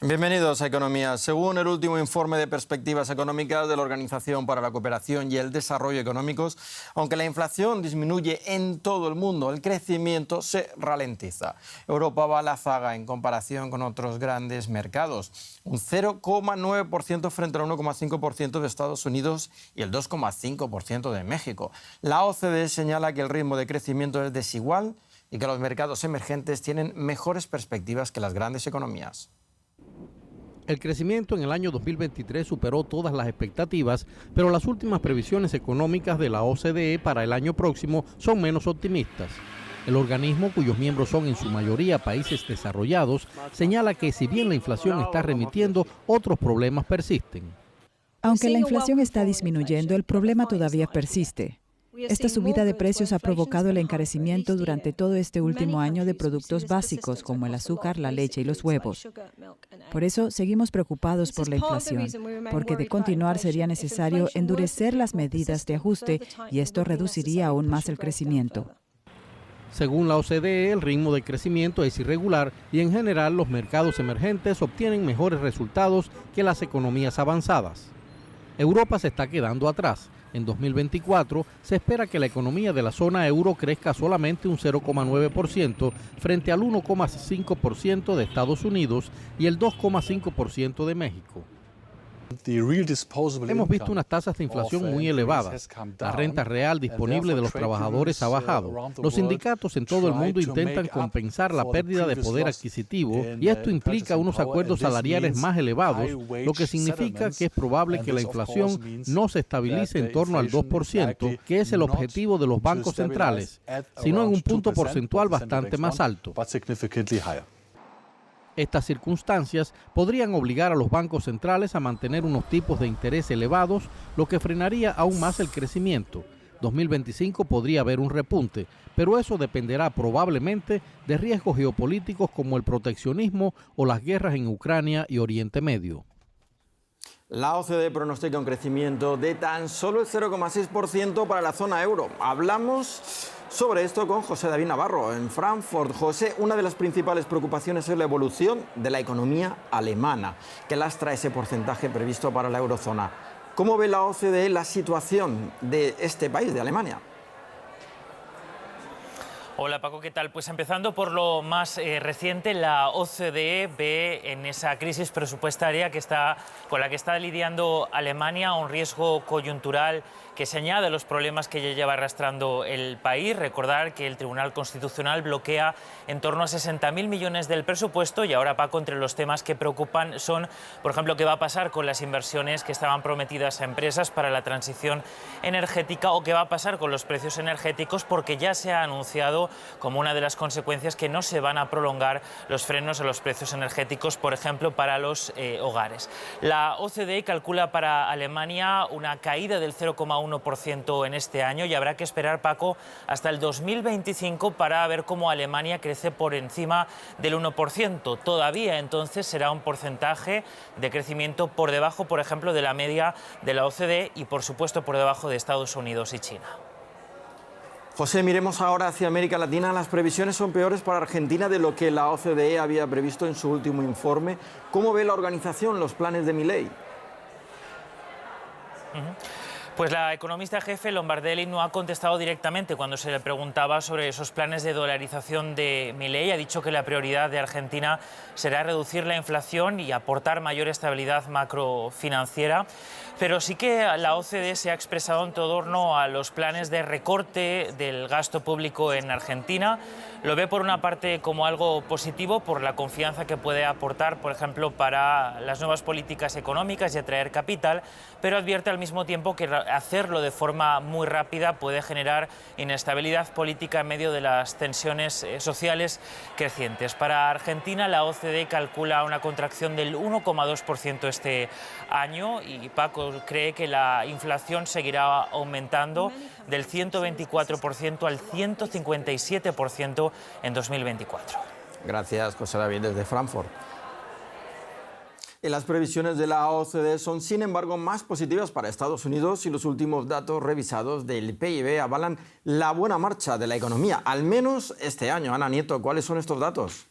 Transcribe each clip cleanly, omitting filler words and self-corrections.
Bienvenidos a Economía. Según el último informe de perspectivas económicas de la Organización para la Cooperación y el Desarrollo Económicos, aunque la inflación disminuye en todo el mundo, el crecimiento se ralentiza. Europa va a la zaga en comparación con otros grandes mercados. Un 0,9% frente al 1,5% de Estados Unidos y el 2,5% de México. La OCDE señala que el ritmo de crecimiento es desigual y que los mercados emergentes tienen mejores perspectivas que las grandes economías. El crecimiento en el año 2023 superó todas las expectativas, pero las últimas previsiones económicas de la OCDE para el año próximo son menos optimistas. El organismo, cuyos miembros son en su mayoría países desarrollados, señala que si bien la inflación está remitiendo, otros problemas persisten. Aunque la inflación está disminuyendo, el problema todavía persiste. Esta subida de precios ha provocado el encarecimiento durante todo este último año de productos básicos como el azúcar, la leche y los huevos. Por eso seguimos preocupados por la inflación, porque de continuar sería necesario endurecer las medidas de ajuste y esto reduciría aún más el crecimiento. Según la OCDE, el ritmo de crecimiento es irregular y en general los mercados emergentes obtienen mejores resultados que las economías avanzadas. Europa se está quedando atrás. En 2024 se espera que la economía de la zona euro crezca solamente un 0,9% frente al 1,5% de Estados Unidos y el 2,5% de México. Hemos visto unas tasas de inflación muy elevadas. La renta real disponible de los trabajadores ha bajado. Los sindicatos en todo el mundo intentan compensar la pérdida de poder adquisitivo y esto implica unos acuerdos salariales más elevados, lo que significa que es probable que la inflación no se estabilice en torno al 2%, que es el objetivo de los bancos centrales, sino en un punto porcentual bastante más alto. Estas circunstancias podrían obligar a los bancos centrales a mantener unos tipos de interés elevados, lo que frenaría aún más el crecimiento. 2025 podría haber un repunte, pero eso dependerá probablemente de riesgos geopolíticos como el proteccionismo o las guerras en Ucrania y Oriente Medio. La OCDE pronostica un crecimiento de tan solo el 0,6% para la zona euro. Hablamos sobre esto con José David Navarro en Frankfurt. José, una de las principales preocupaciones es la evolución de la economía alemana, que lastra ese porcentaje previsto para la eurozona. ¿Cómo ve la OCDE la situación de este país, de Alemania? Hola Paco, ¿qué tal? Pues empezando por lo más reciente, la OCDE ve en esa crisis presupuestaria con la que está lidiando Alemania un riesgo coyuntural que se añade a los problemas que ya lleva arrastrando el país. Recordar que el Tribunal Constitucional bloquea en torno a 60.000 millones del presupuesto y ahora, Paco, entre los temas que preocupan son, por ejemplo, qué va a pasar con las inversiones que estaban prometidas a empresas para la transición energética o qué va a pasar con los precios energéticos, porque ya se ha anunciado como una de las consecuencias que no se van a prolongar los frenos a los precios energéticos, por ejemplo, para los hogares. La OCDE calcula para Alemania una caída del 0,1% en este año y habrá que esperar, Paco, hasta el 2025 para ver cómo Alemania crece por encima del 1%. Todavía entonces será un porcentaje de crecimiento por debajo, por ejemplo, de la media de la OCDE y, por supuesto, por debajo de Estados Unidos y China. José, miremos ahora hacia América Latina. Las previsiones son peores para Argentina de lo que la OCDE había previsto en su último informe. ¿Cómo ve la organización los planes de Milei? Pues la economista jefe Lombardelli no ha contestado directamente cuando se le preguntaba sobre esos planes de dolarización de Milei. Ha dicho que la prioridad de Argentina será reducir la inflación y aportar mayor estabilidad macrofinanciera. Pero sí que la OCDE se ha expresado en torno a los planes de recorte del gasto público en Argentina. Lo ve por una parte como algo positivo por la confianza que puede aportar, por ejemplo, para las nuevas políticas económicas y atraer capital, pero advierte al mismo tiempo que hacerlo de forma muy rápida puede generar inestabilidad política en medio de las tensiones sociales crecientes. Para Argentina, la OCDE calcula una contracción del 1,2% este año y Paco cree que la inflación seguirá aumentando del 124% al 157% en 2024. Gracias, José David, desde Frankfurt. Las previsiones de la OCDE son, sin embargo, más positivas para Estados Unidos y los últimos datos revisados del PIB avalan la buena marcha de la economía, al menos este año. Ana Nieto, ¿cuáles son estos datos?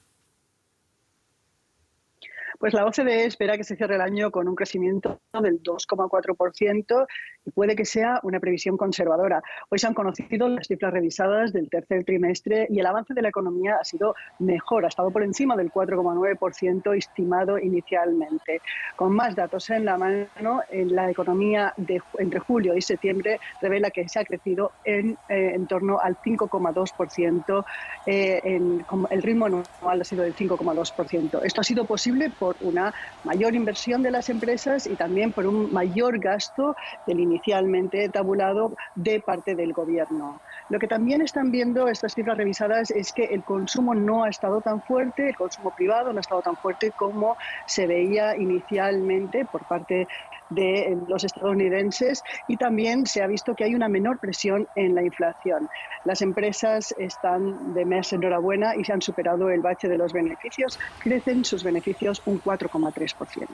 Pues la OCDE espera que se cierre el año con un crecimiento del 2,4% y puede que sea una previsión conservadora. Hoy se han conocido las cifras revisadas del tercer trimestre y el avance de la economía ha sido mejor, ha estado por encima del 4,9% estimado inicialmente. Con más datos en la mano, en la economía entre julio y septiembre revela que se ha crecido en torno al 5,2%, el ritmo anual ha sido del 5,2%. Esto ha sido posible por una mayor inversión de las empresas y también por un mayor gasto del inicialmente tabulado de parte del gobierno. Lo que también están viendo estas cifras revisadas es que el consumo no ha estado tan fuerte, el consumo privado no ha estado tan fuerte como se veía inicialmente por parte de los estadounidenses, y también se ha visto que hay una menor presión en la inflación. Las empresas están de mes enhorabuena y se han superado el bache de los beneficios, crecen sus beneficios un 4,3%.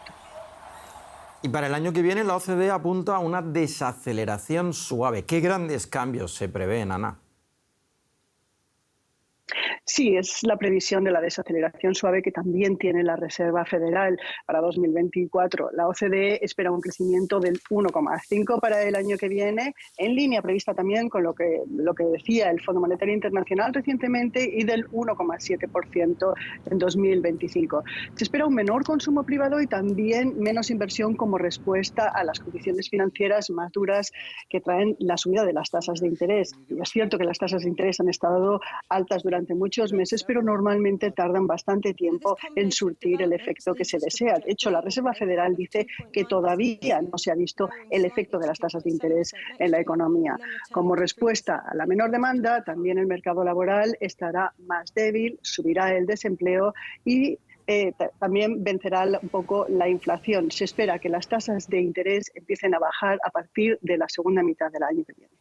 Y para el año que viene la OCDE apunta a una desaceleración suave. ¿Qué grandes cambios se prevén, Ana? Sí, es la previsión de la desaceleración suave que también tiene la Reserva Federal para 2024. La OCDE espera un crecimiento del 1,5% para el año que viene, en línea prevista también con lo que decía el Fondo Monetario Internacional recientemente, y del 1,7% en 2025. Se espera un menor consumo privado y también menos inversión como respuesta a las condiciones financieras más duras que traen la subida de las tasas de interés. Y es cierto que las tasas de interés han estado altas durante muchos meses, pero normalmente tardan bastante tiempo en surtir el efecto que se desea. De hecho, la Reserva Federal dice que todavía no se ha visto el efecto de las tasas de interés en la economía. Como respuesta a la menor demanda, también el mercado laboral estará más débil, subirá el desempleo y también vencerá un poco la inflación. Se espera que las tasas de interés empiecen a bajar a partir de la segunda mitad del año que viene.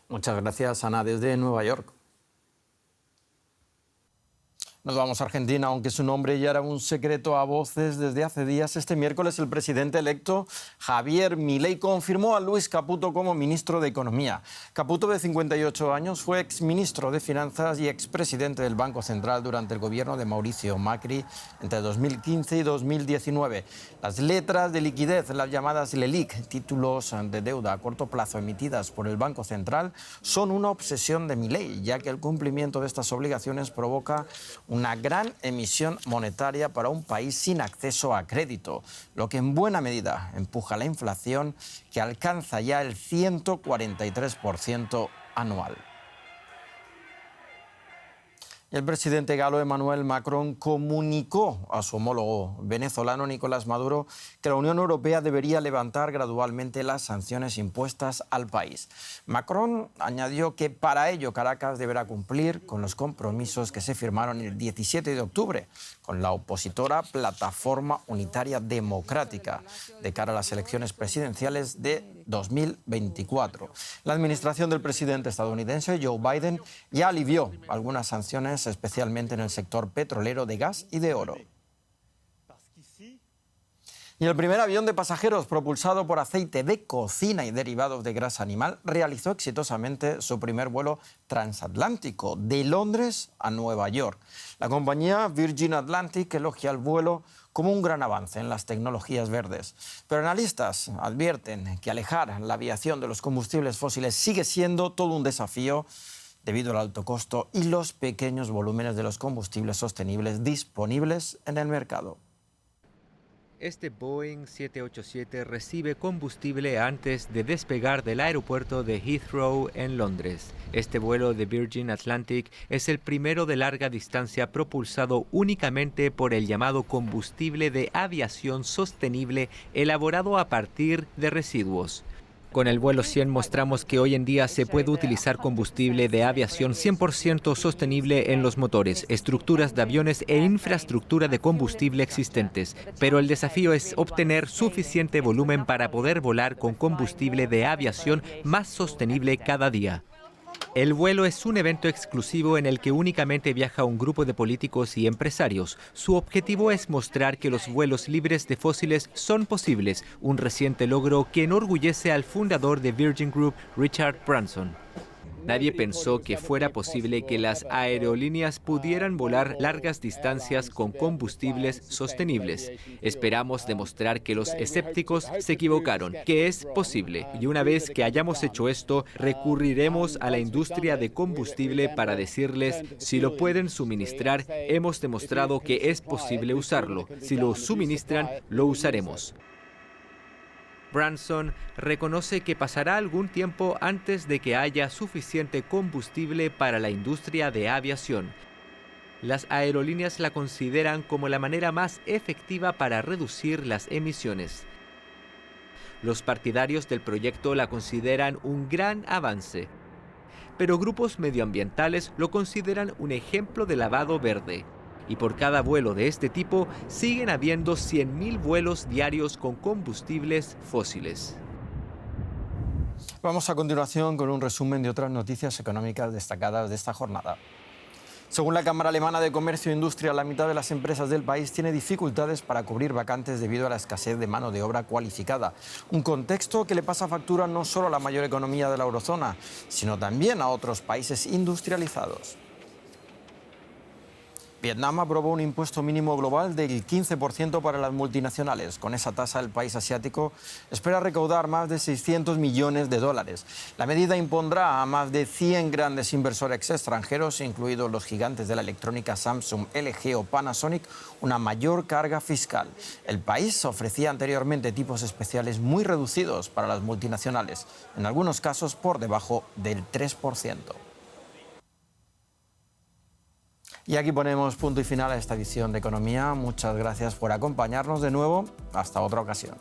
Muchas gracias, Ana, desde Nueva York. Nos vamos a Argentina, aunque su nombre ya era un secreto a voces desde hace días. Este miércoles el presidente electo Javier Milei confirmó a Luis Caputo como ministro de Economía. Caputo, de 58 años, fue exministro de Finanzas y expresidente del Banco Central durante el gobierno de Mauricio Macri entre 2015 y 2019. Las letras de liquidez, las llamadas LELIC, títulos de deuda a corto plazo emitidas por el Banco Central, son una obsesión de Milei, ya que el cumplimiento de estas obligaciones provoca una gran emisión monetaria para un país sin acceso a crédito, lo que en buena medida empuja la inflación, que alcanza ya el 143% anual. El presidente galo Emmanuel Macron comunicó a su homólogo venezolano Nicolás Maduro que la Unión Europea debería levantar gradualmente las sanciones impuestas al país. Macron añadió que para ello Caracas deberá cumplir con los compromisos que se firmaron el 17 de octubre con la opositora Plataforma Unitaria Democrática de cara a las elecciones presidenciales de 2024. La administración del presidente estadounidense Joe Biden ya alivió algunas sanciones, especialmente en el sector petrolero, de gas y de oro. Y el primer avión de pasajeros propulsado por aceite de cocina y derivados de grasa animal realizó exitosamente su primer vuelo transatlántico de Londres a Nueva York. La compañía Virgin Atlantic elogia el vuelo como un gran avance en las tecnologías verdes. Pero analistas advierten que alejar la aviación de los combustibles fósiles sigue siendo todo un desafío debido al alto costo y los pequeños volúmenes de los combustibles sostenibles disponibles en el mercado. Este Boeing 787 recibe combustible antes de despegar del aeropuerto de Heathrow en Londres. Este vuelo de Virgin Atlantic es el primero de larga distancia propulsado únicamente por el llamado combustible de aviación sostenible elaborado a partir de residuos. Con el vuelo 100 mostramos que hoy en día se puede utilizar combustible de aviación 100% sostenible en los motores, estructuras de aviones e infraestructura de combustible existentes. Pero el desafío es obtener suficiente volumen para poder volar con combustible de aviación más sostenible cada día. El vuelo es un evento exclusivo en el que únicamente viaja un grupo de políticos y empresarios. Su objetivo es mostrar que los vuelos libres de fósiles son posibles, un reciente logro que enorgullece al fundador de Virgin Group, Richard Branson. Nadie pensó que fuera posible que las aerolíneas pudieran volar largas distancias con combustibles sostenibles. Esperamos demostrar que los escépticos se equivocaron, que es posible. Y una vez que hayamos hecho esto, recurriremos a la industria de combustible para decirles si lo pueden suministrar. Hemos demostrado que es posible usarlo. Si lo suministran, lo usaremos. Branson reconoce que pasará algún tiempo antes de que haya suficiente combustible para la industria de aviación. Las aerolíneas la consideran como la manera más efectiva para reducir las emisiones. Los partidarios del proyecto la consideran un gran avance, pero grupos medioambientales lo consideran un ejemplo de lavado verde. Y por cada vuelo de este tipo, siguen habiendo 100.000 vuelos diarios con combustibles fósiles. Vamos a continuación con un resumen de otras noticias económicas destacadas de esta jornada. Según la Cámara Alemana de Comercio e Industria, la mitad de las empresas del país tiene dificultades para cubrir vacantes debido a la escasez de mano de obra cualificada. Un contexto que le pasa factura no solo a la mayor economía de la eurozona, sino también a otros países industrializados. Vietnam aprobó un impuesto mínimo global del 15% para las multinacionales. Con esa tasa, el país asiático espera recaudar más de 600 millones de dólares. La medida impondrá a más de 100 grandes inversores extranjeros, incluidos los gigantes de la electrónica Samsung, LG o Panasonic, una mayor carga fiscal. El país ofrecía anteriormente tipos especiales muy reducidos para las multinacionales, en algunos casos por debajo del 3%. Y aquí ponemos punto y final a esta edición de Economía. Muchas gracias por acompañarnos de nuevo. Hasta otra ocasión.